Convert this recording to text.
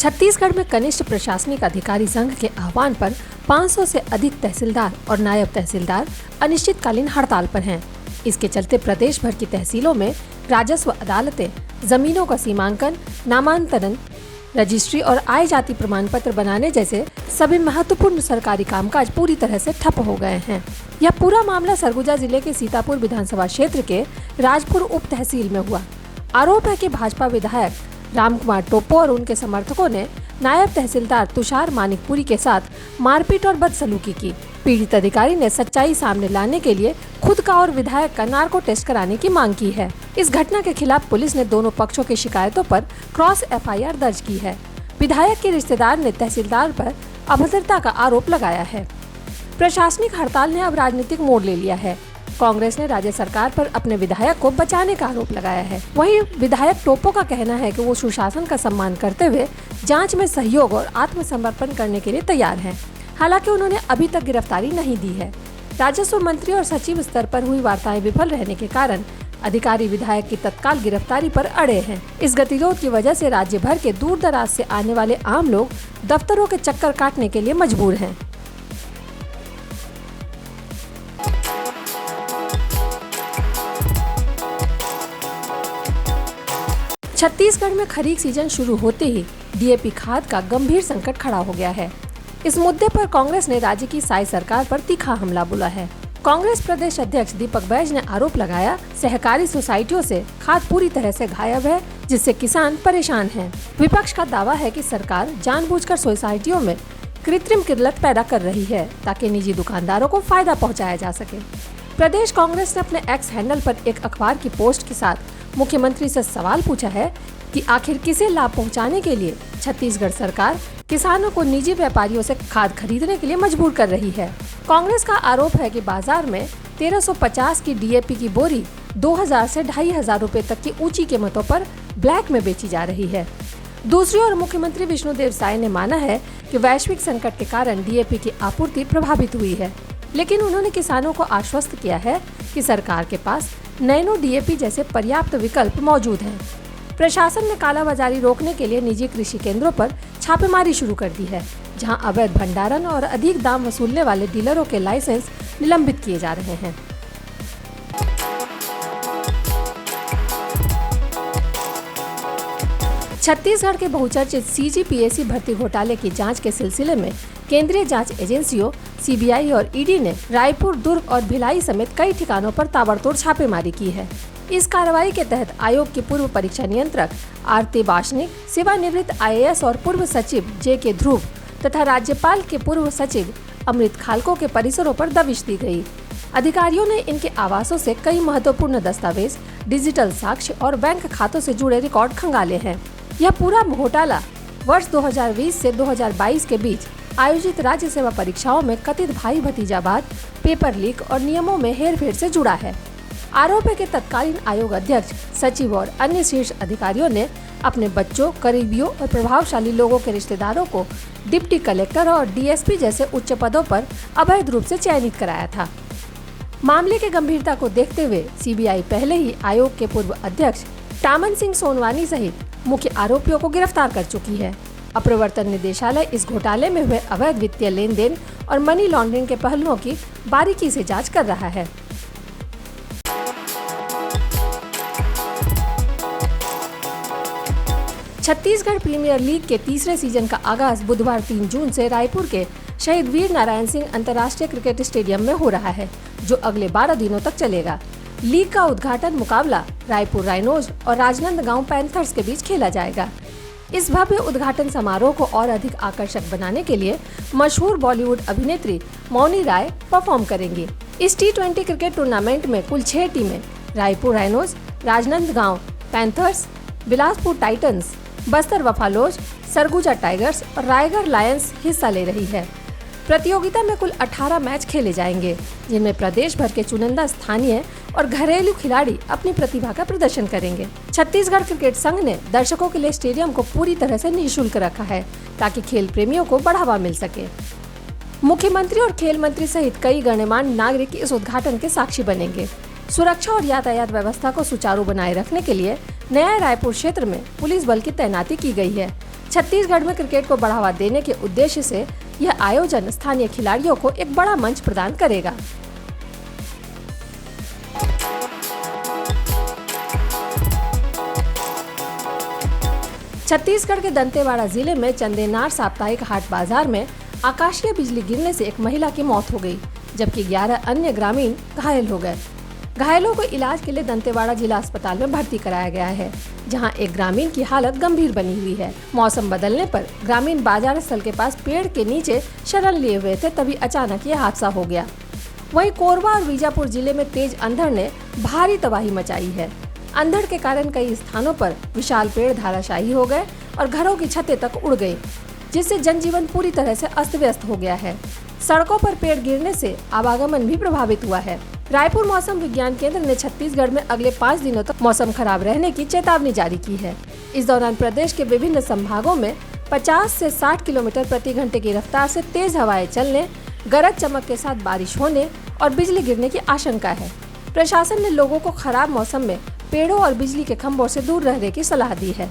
छत्तीसगढ़ में कनिष्ठ प्रशासनिक अधिकारी संघ के आह्वान पर 500 से अधिक तहसीलदार और नायब तहसीलदार अनिश्चितकालीन हड़ताल पर हैं। इसके चलते प्रदेश भर की तहसीलों में राजस्व अदालतें जमीनों का सीमांकन, नामांतरण, रजिस्ट्री और आय जाति प्रमाण पत्र बनाने जैसे सभी महत्वपूर्ण सरकारी कामकाज पूरी तरह से ठप हो गए हैं। यह पूरा मामला सरगुजा जिले के सीतापुर विधानसभा क्षेत्र के राजपुर उप तहसील में हुआ। आरोप है कि भाजपा विधायक रामकुमार टोप्पो और उनके समर्थकों ने नायब तहसीलदार तुषार मानिकपुरी के साथ मारपीट और बदसलूकी की। पीड़ित अधिकारी ने सच्चाई सामने लाने के लिए खुद का और विधायक का नार्को टेस्ट कराने की मांग की है। इस घटना के खिलाफ पुलिस ने दोनों पक्षों की शिकायतों पर क्रॉस एफआईआर दर्ज की है। विधायक के रिश्तेदार ने तहसीलदार पर अभद्रता का आरोप लगाया है। प्रशासनिक हड़ताल ने अब राजनीतिक मोड़ ले लिया है। कांग्रेस ने राज्य सरकार पर अपने विधायक को बचाने का आरोप लगाया है। वहीं विधायक टोप्पो का कहना है कि वो सुशासन का सम्मान करते हुए जांच में सहयोग और आत्मसमर्पण करने के लिए तैयार हैं। हालांकि उन्होंने अभी तक गिरफ्तारी नहीं दी है। राजस्व मंत्री और सचिव स्तर पर हुई वार्ताएं विफल रहने के कारण अधिकारी विधायक की तत्काल गिरफ्तारी पर अड़े हैं। इस गतिरोध की वजह से राज्य भर के दूर दराज से आने वाले आम लोग दफ्तरों के चक्कर काटने के लिए मजबूर हैं। छत्तीसगढ़ में खरीफ सीजन शुरू होते ही डीएपी खाद का गंभीर संकट खड़ा हो गया है। इस मुद्दे पर कांग्रेस ने राज्य की साई सरकार पर तीखा हमला बोला है। कांग्रेस प्रदेश अध्यक्ष दीपक बैज ने आरोप लगाया, सहकारी सोसाइटियों से खाद पूरी तरह से गायब है, जिससे किसान परेशान हैं। विपक्ष का दावा है कि सरकार जानबूझकर सोसाइटियों में कृत्रिम किल्लत पैदा कर रही है ताकि निजी दुकानदारों को फायदा पहुँचाया जा सके। प्रदेश कांग्रेस ने अपने एक्स हैंडल पर एक अखबार की पोस्ट के साथ मुख्यमंत्री से सवाल पूछा है कि आखिर किसे लाभ पहुंचाने के लिए छत्तीसगढ़ सरकार किसानों को निजी व्यापारियों से खाद खरीदने के लिए मजबूर कर रही है। कांग्रेस का आरोप है कि बाजार में 1350 की डीएपी की बोरी 2000 से 2500 रुपए तक की ऊंची कीमतों पर ब्लैक में बेची जा रही है। दूसरी ओर मुख्यमंत्री विष्णुदेव साय ने माना है कि वैश्विक संकट के कारण डीएपी की आपूर्ति प्रभावित हुई है, लेकिन उन्होंने किसानों को आश्वस्त किया है कि सरकार के पास नैनो डीएपी जैसे पर्याप्त विकल्प मौजूद हैं। प्रशासन ने कालाबाजारी रोकने के लिए निजी कृषि केंद्रों पर छापेमारी शुरू कर दी है, जहां अवैध भंडारण और अधिक दाम वसूलने वाले डीलरों के लाइसेंस निलंबित किए जा रहे हैं। छत्तीसगढ़ के बहुचर्चित सीजीपीएससी भर्ती घोटाले की जांच के सिलसिले में केंद्रीय जांच एजेंसियों सीबीआई और ईडी ने रायपुर, दुर्ग और भिलाई समेत कई ठिकानों पर ताबड़तोड़ छापेमारी की है। इस कार्रवाई के तहत आयोग के पूर्व परीक्षा नियंत्रक आरती वासनिक, सेवानिवृत्त आईएएस और पूर्व सचिव जेके ध्रुव तथा राज्यपाल के पूर्व सचिव अमृत खालको के परिसरों पर दबिश दी गई। अधिकारियों ने इनके आवासों से कई महत्वपूर्ण दस्तावेज, डिजिटल साक्ष्य और बैंक खातों से जुड़े रिकॉर्ड खंगाले हैं। यह पूरा घोटाला वर्ष 2020 से 2022 के बीच आयोजित राज्य सेवा परीक्षाओं में कथित भाई भतीजावाद, पेपर लीक और नियमों में हेरफेर से जुड़ा है। आरोप है कि तत्कालीन आयोग अध्यक्ष, सचिव और अन्य शीर्ष अधिकारियों ने अपने बच्चों, करीबियों और प्रभावशाली लोगों के रिश्तेदारों को डिप्टी कलेक्टर और डीएसपी जैसे उच्च पदों पर अवैध रूप से चयनित कराया था। मामले की गंभीरता को देखते हुए सीबीआई पहले ही आयोग के पूर्व अध्यक्ष टामन सिंह सोनवानी सहित मुख्य आरोपियों को गिरफ्तार कर चुकी है। अप्रवर्तन निदेशालय इस घोटाले में हुए अवैध वित्तीय लेन देन और मनी लॉन्ड्रिंग के पहलुओं की बारीकी से जांच कर रहा है। छत्तीसगढ़ प्रीमियर लीग के तीसरे सीजन का आगाज बुधवार 3 जून से रायपुर के शहीद वीर नारायण सिंह अंतर्राष्ट्रीय क्रिकेट स्टेडियम में हो रहा है, जो अगले 12 दिनों तक चलेगा। लीग का उद्घाटन मुकाबला रायपुर राइनोज और राजनांदगांव पैंथर्स के बीच खेला जाएगा। इस भव्य उद्घाटन समारोह को और अधिक आकर्षक बनाने के लिए मशहूर बॉलीवुड अभिनेत्री मौनी राय परफॉर्म करेंगी। इस T20 क्रिकेट टूर्नामेंट में कुल 6 टीमें Raipur Rhinos, Rajnandgaon Panthers, Bilaspur Titans, Bastar Buffaloes, Surguja Tigers और रायगढ़ लायंस हिस्सा ले रही है। प्रतियोगिता में कुल 18 मैच खेले जाएंगे, जिनमें प्रदेश भर के चुनिंदा स्थानीय और घरेलू खिलाड़ी अपनी प्रतिभा का प्रदर्शन करेंगे। छत्तीसगढ़ क्रिकेट संघ ने दर्शकों के लिए स्टेडियम को पूरी तरह से निःशुल्क रखा है, ताकि खेल प्रेमियों को बढ़ावा मिल सके। मुख्यमंत्री और खेल मंत्री सहित कई गणमान्य नागरिक इस उद्घाटन के साक्षी बनेंगे। सुरक्षा और यातायात व्यवस्था को सुचारू बनाए रखने के लिए नया रायपुर क्षेत्र में पुलिस बल की तैनाती की गई है। छत्तीसगढ़ में क्रिकेट को बढ़ावा देने के उद्देश्य से यह आयोजन स्थानीय खिलाड़ियों को एक बड़ा मंच प्रदान करेगा। छत्तीसगढ़ के दंतेवाड़ा जिले में चंदेनार साप्ताहिक हाट बाजार में आकाशीय बिजली गिरने से एक महिला की मौत हो गई, जबकि 11 अन्य ग्रामीण घायल हो गए। घायलों को इलाज के लिए दंतेवाड़ा जिला अस्पताल में भर्ती कराया गया है, जहां एक ग्रामीण की हालत गंभीर बनी हुई है। मौसम बदलने पर ग्रामीण बाजार स्थल के पास पेड़ के नीचे शरण लिए हुए थे, तभी अचानक यह हादसा हो गया। वहीं कोरबा और बीजापुर जिले में तेज अंधड़ ने भारी तबाही मचाई है। अंधड़ के कारण कई स्थानों पर विशाल पेड़ धराशायी हो गए और घरों की छतें तक उड़ गई, जिससे जनजीवन पूरी तरह से अस्त व्यस्त हो गया है। सड़कों पर पेड़ गिरने से आवागमन भी प्रभावित हुआ है। रायपुर मौसम विज्ञान केंद्र ने छत्तीसगढ़ में अगले 5 दिनों तक मौसम खराब रहने की चेतावनी जारी की है। इस दौरान प्रदेश के विभिन्न संभागों में 50 से 60 किलोमीटर प्रति घंटे की रफ्तार से तेज हवाएं चलने, गरज चमक के साथ बारिश होने और बिजली गिरने की आशंका है। प्रशासन ने लोगों को खराब मौसम में पेड़ों और बिजली के खंभों से दूर रहने की सलाह दी है।